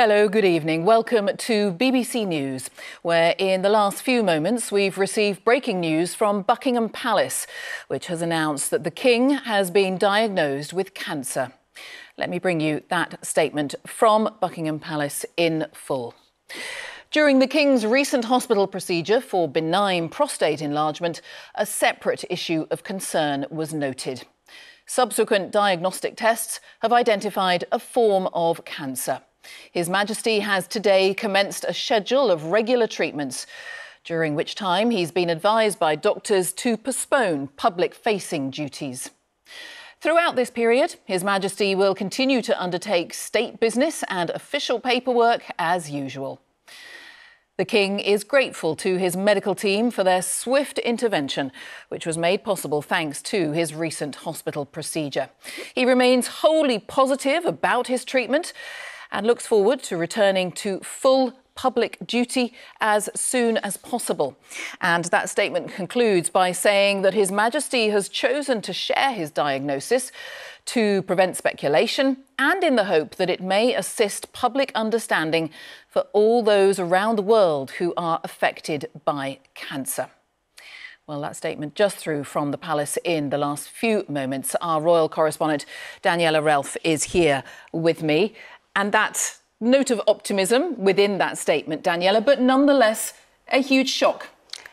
Hello, good evening. Welcome to BBC News, where in the last few moments we've received breaking news from Buckingham Palace, which has announced that the King has been diagnosed with cancer. Let me bring you that statement from Buckingham Palace in full. During the King's recent hospital procedure for benign prostate enlargement, a separate issue of concern was noted. Subsequent diagnostic tests have identified a form of cancer. His Majesty has today commenced a schedule of regular treatments, during which time he's been advised by doctors to postpone public-facing duties. Throughout this period, His Majesty will continue to undertake state business and official paperwork as usual. The King is grateful to his medical team for their swift intervention, which was made possible thanks to his recent hospital procedure. He remains wholly positive about his treatment and looks forward to returning to full public duty as soon as possible. And that statement concludes by saying that His Majesty has chosen to share his diagnosis to prevent speculation and in the hope that it may assist public understanding for all those around the world who are affected by cancer. Well, that statement just through from the palace in the last few moments. Our royal correspondent, Daniela Relf, is here with me. And that note of optimism within that statement, Daniela, but nonetheless a huge shock.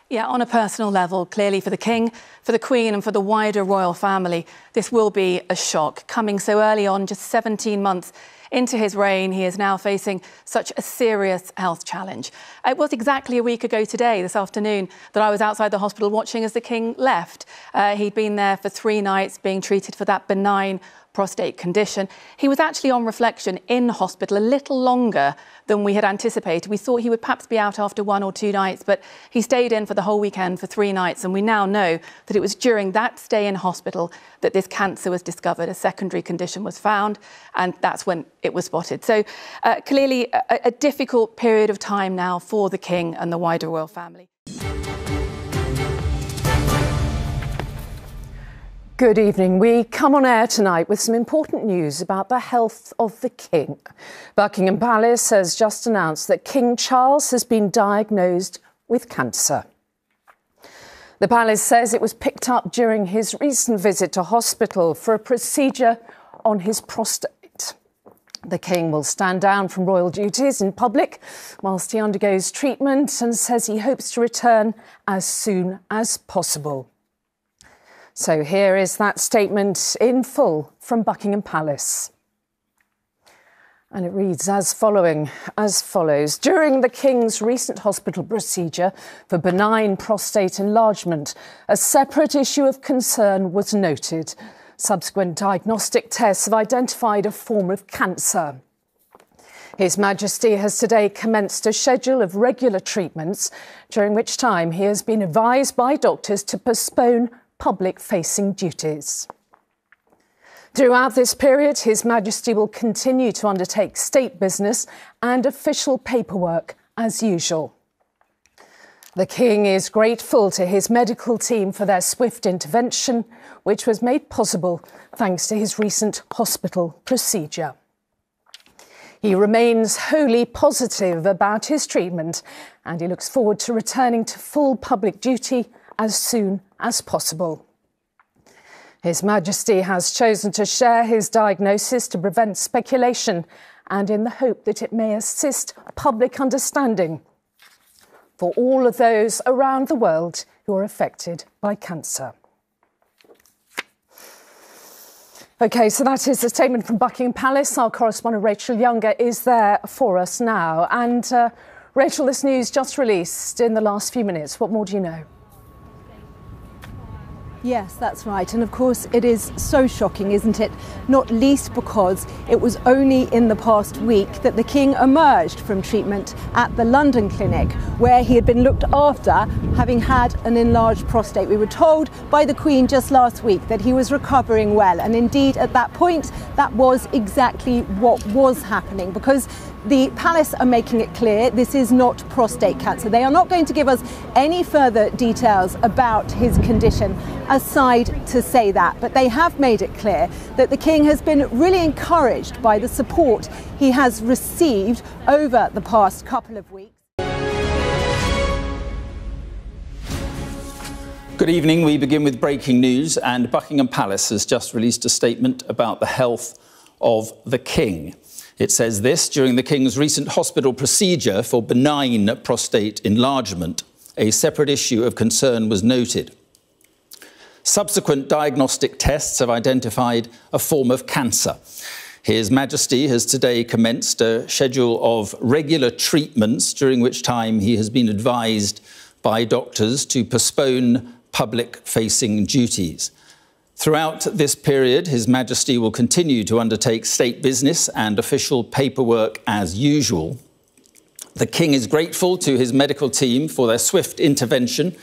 Yeah, on a personal level, clearly for the King, for the Queen and for the wider royal family, this will be a shock. Coming so early on, just 17 months into his reign, he is now facing such a serious health challenge. It was exactly a week ago today, this afternoon, that I was outside the hospital watching as the King left. He'd been there for 3 nights being treated for that benign prostate condition. He was actually on reflection in hospital a little longer than we had anticipated. We thought he would perhaps be out after 1 or 2 nights, but he stayed in for the whole weekend for 3 nights. And we now know that it was during that stay in hospital that this cancer was discovered. A secondary condition was found, and that's when it was spotted. So clearly a difficult period of time now for the King and the wider royal family. Good evening. We come on air tonight with some important news about the health of the King. Buckingham Palace has just announced that King Charles has been diagnosed with cancer. The palace says it was picked up during his recent visit to hospital for a procedure on his prostate. The King will stand down from royal duties in public whilst he undergoes treatment and says he hopes to return as soon as possible. So here is that statement in full from Buckingham Palace. And it reads as follows. During the King's recent hospital procedure for benign prostate enlargement, a separate issue of concern was noted. Subsequent diagnostic tests have identified a form of cancer. His Majesty has today commenced a schedule of regular treatments, during which time he has been advised by doctors to postpone public-facing duties. Throughout this period, His Majesty will continue to undertake state business and official paperwork as usual. The King is grateful to his medical team for their swift intervention, which was made possible thanks to his recent hospital procedure. He remains wholly positive about his treatment and he looks forward to returning to full public duty as soon as possible. His Majesty has chosen to share his diagnosis to prevent speculation and in the hope that it may assist public understanding for all of those around the world who are affected by cancer. OK, so that is a statement from Buckingham Palace. Our correspondent Rachel Younger is there for us now. And Rachel, this news just released in the last few minutes. What more do you know? Yes, that's right. And of course, it is so shocking, isn't it? Not least because it was only in the past week that the King emerged from treatment at the London clinic, where he had been looked after, having had an enlarged prostate. We were told by the Queen just last week that he was recovering well. And indeed, at that point, that was exactly what was happening, because the palace are making it clear this is not prostate cancer. They are not going to give us any further details about his condition aside to say that, but they have made it clear that the king has been really encouraged by the support he has received over the past couple of weeks. Good evening. We begin with breaking news, and Buckingham Palace has just released a statement about the health of the King. It says this: during the King's recent hospital procedure for benign prostate enlargement, a separate issue of concern was noted. Subsequent diagnostic tests have identified a form of cancer. His Majesty has today commenced a schedule of regular treatments, during which time he has been advised by doctors to postpone public-facing duties. Throughout this period, His Majesty will continue to undertake state business and official paperwork as usual. The King is grateful to his medical team for their swift intervention,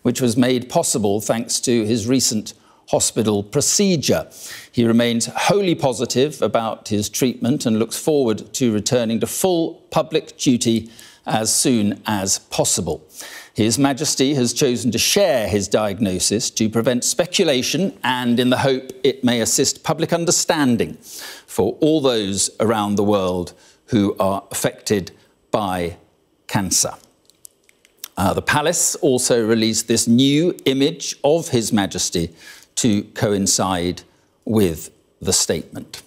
which was made possible thanks to his recent hospital procedure. He remains wholly positive about his treatment and looks forward to returning to full public duty as soon as possible. His Majesty has chosen to share his diagnosis to prevent speculation and in the hope it may assist public understanding for all those around the world who are affected by cancer. The Palace also released this new image of His Majesty to coincide with the statement.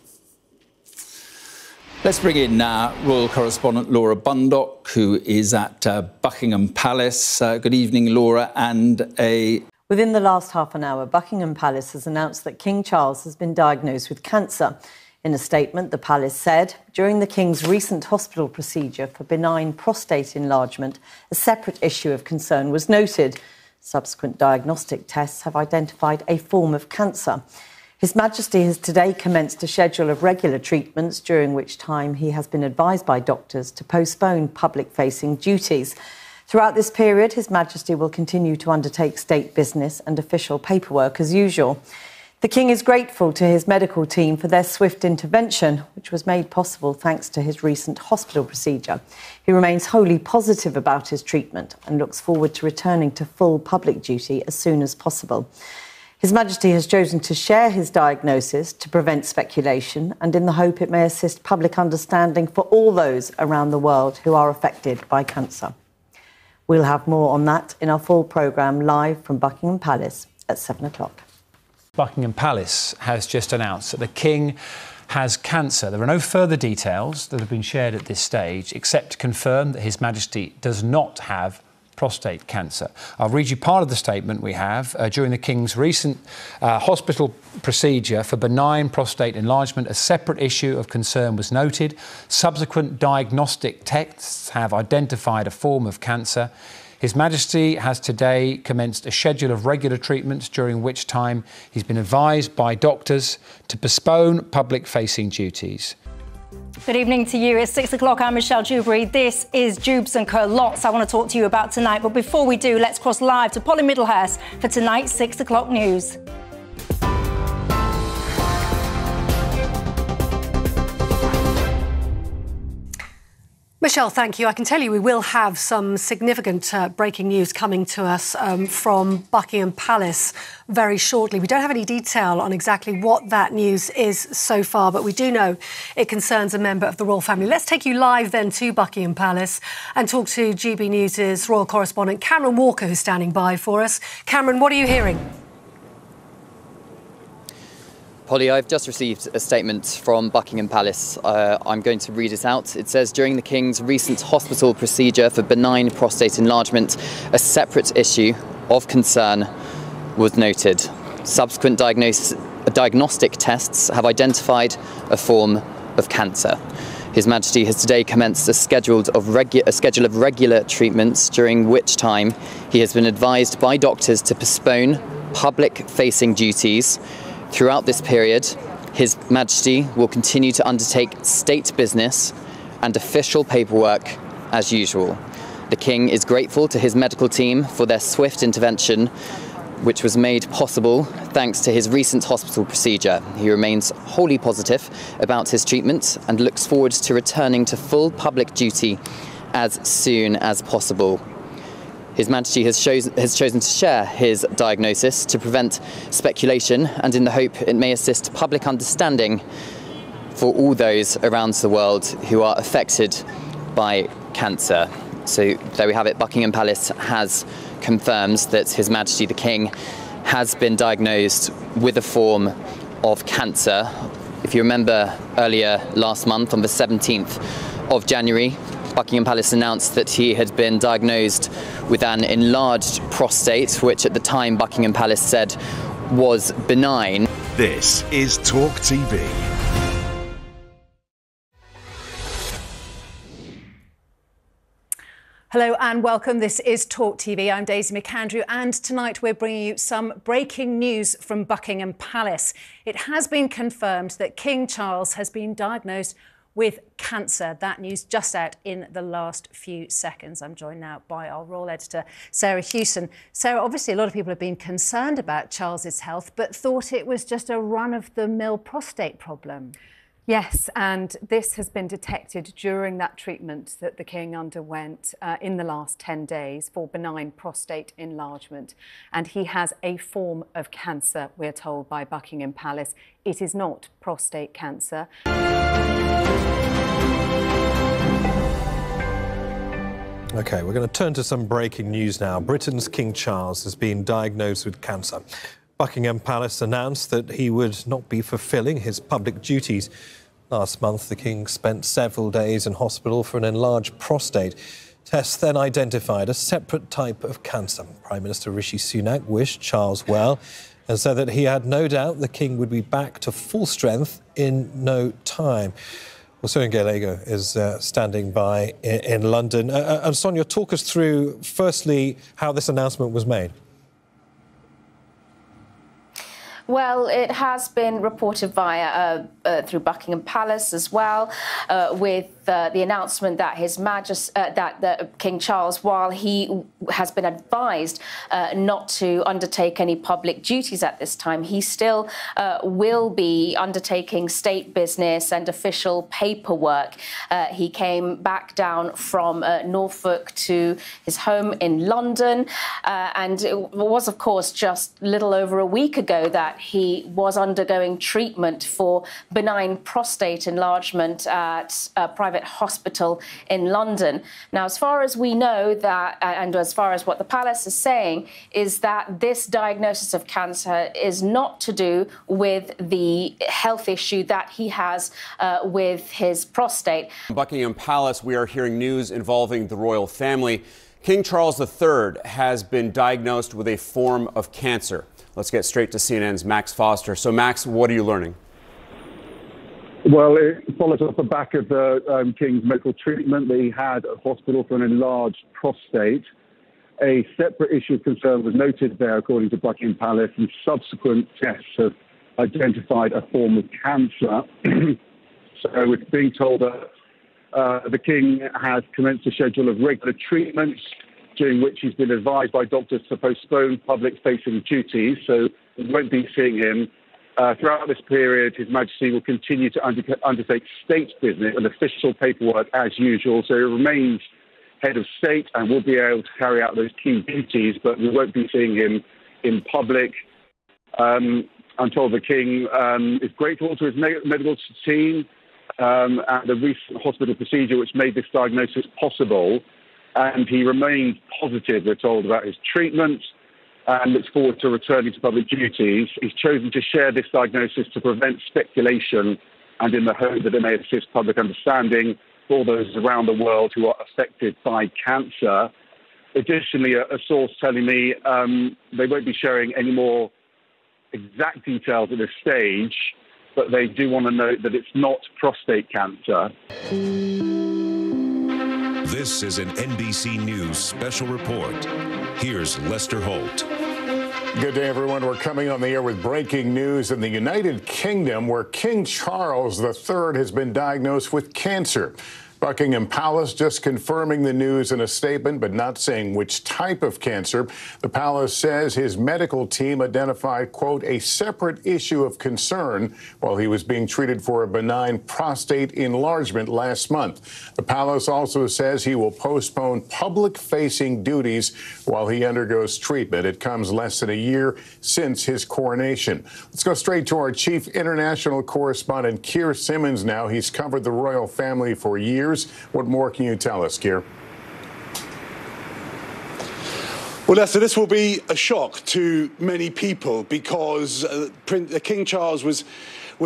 Let's bring in royal correspondent Laura Bundock, who is at Buckingham Palace. Good evening, Laura. Within the last half an hour, Buckingham Palace has announced that King Charles has been diagnosed with cancer. In a statement, the palace said, during the King's recent hospital procedure for benign prostate enlargement, a separate issue of concern was noted. Subsequent diagnostic tests have identified a form of cancer. His Majesty has today commenced a schedule of regular treatments, during which time he has been advised by doctors to postpone public-facing duties. Throughout this period, His Majesty will continue to undertake state business and official paperwork as usual. The King is grateful to his medical team for their swift intervention, which was made possible thanks to his recent hospital procedure. He remains wholly positive about his treatment and looks forward to returning to full public duty as soon as possible. His Majesty has chosen to share his diagnosis to prevent speculation and in the hope it may assist public understanding for all those around the world who are affected by cancer. We'll have more on that in our full programme live from Buckingham Palace at 7 o'clock. Buckingham Palace has just announced that the King has cancer. There are no further details that have been shared at this stage, except to confirm that His Majesty does not have prostate cancer. I'll read you part of the statement we have. During the King's recent hospital procedure for benign prostate enlargement, a separate issue of concern was noted. Subsequent diagnostic tests have identified a form of cancer. His Majesty has today commenced a schedule of regular treatments, during which time he's been advised by doctors to postpone public-facing duties. Good evening to you. It's 6 o'clock. I'm Michelle Dewberry. This is Jubes and Co. Lots I want to talk to you about tonight. But before we do, let's cross live to Polly Middlehurst for tonight's 6 o'clock news. Michelle, thank you. I can tell you we will have some significant breaking news coming to us from Buckingham Palace very shortly. We don't have any detail on exactly what that news is so far, but we do know it concerns a member of the royal family. Let's take you live then to Buckingham Palace and talk to GB News' royal correspondent Cameron Walker, who's standing by for us. Cameron, what are you hearing? Polly, I've just received a statement from Buckingham Palace. I'm going to read it out. It says, during the King's recent hospital procedure for benign prostate enlargement, a separate issue of concern was noted. Subsequent diagnostic tests have identified a form of cancer. His Majesty has today commenced a schedule of regular treatments, during which time he has been advised by doctors to postpone public-facing duties. Throughout this period, His Majesty will continue to undertake state business and official paperwork as usual. The King is grateful to his medical team for their swift intervention, which was made possible thanks to his recent hospital procedure. He remains wholly positive about his treatment and looks forward to returning to full public duty as soon as possible. His Majesty has chosen to share his diagnosis to prevent speculation and in the hope it may assist public understanding for all those around the world who are affected by cancer. So there we have it. Buckingham Palace has confirmed that His Majesty the King has been diagnosed with a form of cancer. If you remember earlier last month, on the 17th of January, Buckingham Palace announced that he had been diagnosed with an enlarged prostate, which at the time Buckingham Palace said was benign. This is Talk TV. Hello and welcome. This is Talk TV. I'm Daisy McAndrew and tonight we're bringing you some breaking news from Buckingham Palace. It has been confirmed that King Charles has been diagnosed with cancer. That news just out in the last few seconds. I'm joined now by our royal editor, Sarah Hewson. Sarah, obviously a lot of people have been concerned about Charles's health, but thought it was just a run-of-the-mill prostate problem. Yes, and this has been detected during that treatment that the King underwent in the last 10 days for benign prostate enlargement. And he has a form of cancer, we're told by Buckingham Palace. It is not prostate cancer. OK, we're going to turn to some breaking news now. Britain's King Charles has been diagnosed with cancer. Buckingham Palace announced that he would not be fulfilling his public duties. Last month, the King spent several days in hospital for an enlarged prostate. Tests then identified a separate type of cancer. Prime Minister Rishi Sunak wished Charles well and said that he had no doubt the King would be back to full strength in no time. Well, Sonia Gallego is standing by in London. And Sonia, talk us through, firstly, how this announcement was made. Well, it has been reported via through Buckingham Palace as well, with the announcement that His Majesty, that King Charles, while he has been advised not to undertake any public duties at this time, he still will be undertaking state business and official paperwork. He came back down from Norfolk to his home in London, and it was, of course, just little over a week ago that he was undergoing treatment for benign prostate enlargement at a private hospital in London. Now, as far as we know, that, and as far as what the palace is saying, is that this diagnosis of cancer is not to do with the health issue that he has with his prostate. In Buckingham Palace, we are hearing news involving the royal family. King Charles III has been diagnosed with a form of cancer. Let's get straight to CNN's Max Foster. So, Max, what are you learning? Well, it follows off the back of the King's medical treatment that he had at hospital for an enlarged prostate. A separate issue of concern was noted there, according to Buckingham Palace, and subsequent tests have identified a form of cancer. So it's being told that the King has commenced a schedule of regular treatments, during which he's been advised by doctors to postpone public-facing duties, so we won't be seeing him. Throughout this period, His Majesty will continue to undertake state business and official paperwork as usual, so he remains head of state and will be able to carry out those key duties, but we won't be seeing him in public. I'm told the King is grateful to his medical team and the recent hospital procedure which made this diagnosis possible. And he remains positive, we're told, about his treatment and looks forward to returning to public duties. He's chosen to share this diagnosis to prevent speculation and in the hope that it may assist public understanding for all those around the world who are affected by cancer. Additionally, a source telling me they won't be sharing any more exact details at this stage, but they do want to note that it's not prostate cancer. This is an NBC News special report. Here's Lester Holt. Good day, everyone. We're coming on the air with breaking news in the United Kingdom, where King Charles III has been diagnosed with cancer. Buckingham Palace just confirming the news in a statement, but not saying which type of cancer. The palace says his medical team identified, quote, a separate issue of concern while he was being treated for a benign prostate enlargement last month. The palace also says he will postpone public-facing duties while he undergoes treatment. It comes less than a year since his coronation. Let's go straight to our chief international correspondent, Keir Simmons now. He's covered the royal family for years. What more can you tell us, Keir? Well, Lester, this will be a shock to many people because King Charles was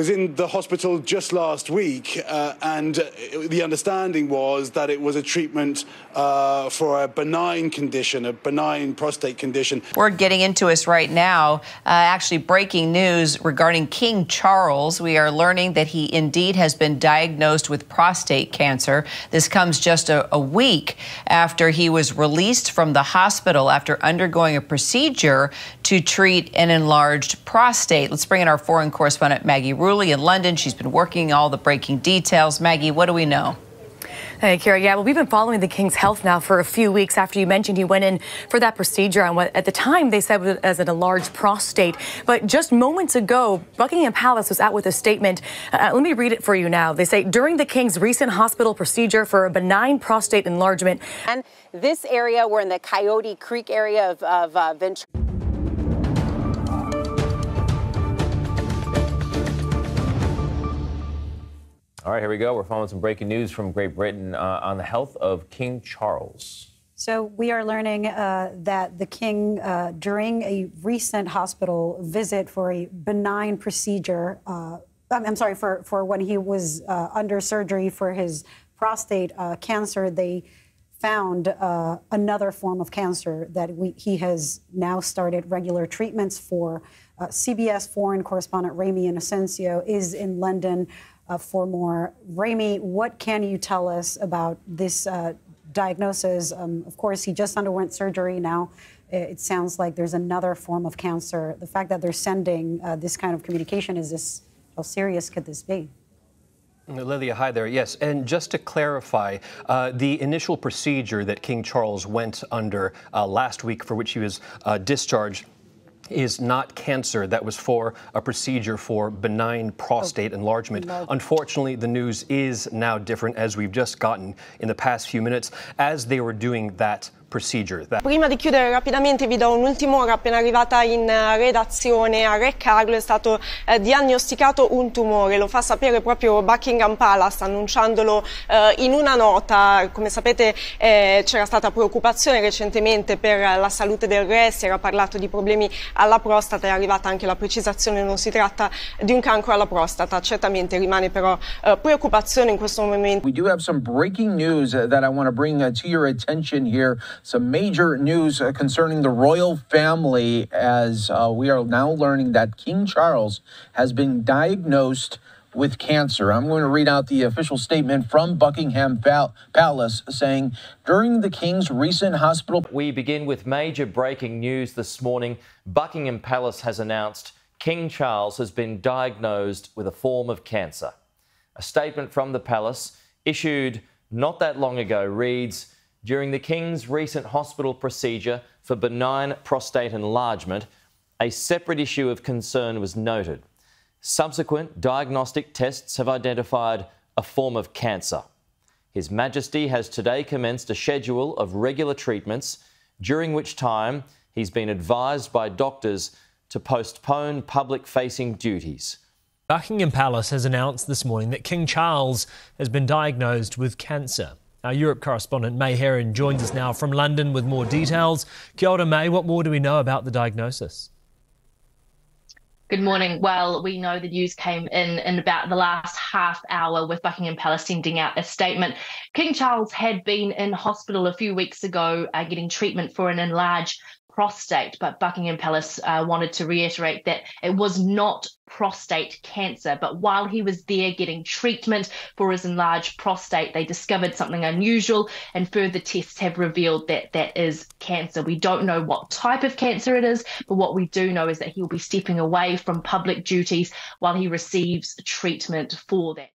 in the hospital just last week, and the understanding was that it was a treatment for a benign condition, a benign prostate condition. We're getting into us right now. Actually, breaking news regarding King Charles. We are learning that he indeed has been diagnosed with prostate cancer. This comes just a week after he was released from the hospital after undergoing a procedure to treat an enlarged prostate. Let's bring in our foreign correspondent, Maggie Rulli in London. She's been working all the breaking details. Maggie, what do we know? Hey, Kira. Yeah, well, we've been following the King's health now for a few weeks after you mentioned he went in for that procedure on what at the time they said was as an enlarged prostate. But just moments ago, Buckingham Palace was out with a statement. Let me read it for you now. They say, during the King's recent hospital procedure for a benign prostate enlargement. And this area, we're in the Coyote Creek area of Ventura. All right, here we go. We're following some breaking news from Great Britain on the health of King Charles. So we are learning that the King, during a recent hospital visit for a benign procedure, I'm sorry, for when he was under surgery for his prostate cancer, they found another form of cancer that he has now started regular treatments for. CBS foreign correspondent Rami Inocencio is in London for more. Rami, what can you tell us about this diagnosis? Of course, he just underwent surgery. Now it sounds like there's another form of cancer. The fact that they're sending this kind of communication, how serious could this be? Lilia, hi there. Yes, and just to clarify, the initial procedure that King Charles went under last week, for which he was discharged, is not cancer. That was for a procedure for benign prostate enlargement. Unfortunately, the news is now different, as we've just gotten in the past few minutes, as they were doing that procedure. Prima di chiudere rapidamente vi do un'ultima ora. Appena arrivata in redazione a Re Carlo è stato diagnosticato un tumore. Lo fa sapere proprio Buckingham Palace, annunciandolo in una nota. Come sapete c'era stata preoccupazione recentemente per la salute del re, si era parlato di problemi alla prostata, è arrivata anche la precisazione, non si tratta di un cancro alla prostata. Certamente rimane però preoccupazione in questo momento. We do have some breaking news that I want to bring to your attention here. Some major news concerning the royal family, as we are now learning that King Charles has been diagnosed with cancer. I'm going to read out the official statement from Buckingham Palace saying, during the King's recent hospital... We begin with major breaking news this morning. Buckingham Palace has announced King Charles has been diagnosed with a form of cancer. A statement from the palace issued not that long ago reads, during the King's recent hospital procedure for benign prostate enlargement, a separate issue of concern was noted. Subsequent diagnostic tests have identified a form of cancer. His Majesty has today commenced a schedule of regular treatments, during which time he's been advised by doctors to postpone public-facing duties. Buckingham Palace has announced this morning that King Charles has been diagnosed with cancer. Our Europe correspondent May Heron joins us now from London with more details. Kia ora, May. What more do we know about the diagnosis? Good morning. Well, we know the news came in about the last half hour with Buckingham Palace sending out a statement. King Charles had been in hospital a few weeks ago getting treatment for an enlarged prostate, but Buckingham Palace wanted to reiterate that it was not prostate cancer. But while he was there getting treatment for his enlarged prostate, they discovered something unusual, and further tests have revealed that that is cancer. We don't know what type of cancer it is, but what we do know is that he'll be stepping away from public duties while he receives treatment for that.